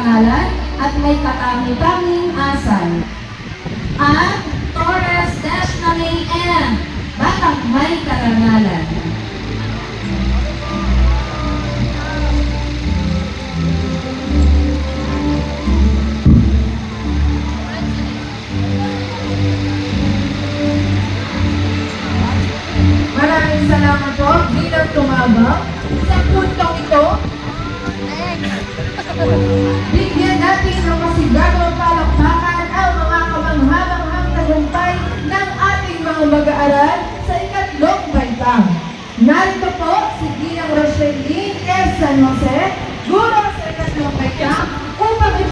karangalan at may katangi-tanging asal. At Torres Destiny M. Batang may karangalan. Maraming salamat po bilang tumabang sa puntong ito. Bigyan natin ng masigabong palakpakan ang mga kamanghamanghang tagumpay ng ating mga mag-aaral sa ikatlong baitang. Narito po si Ginang Rochelle S. San Jose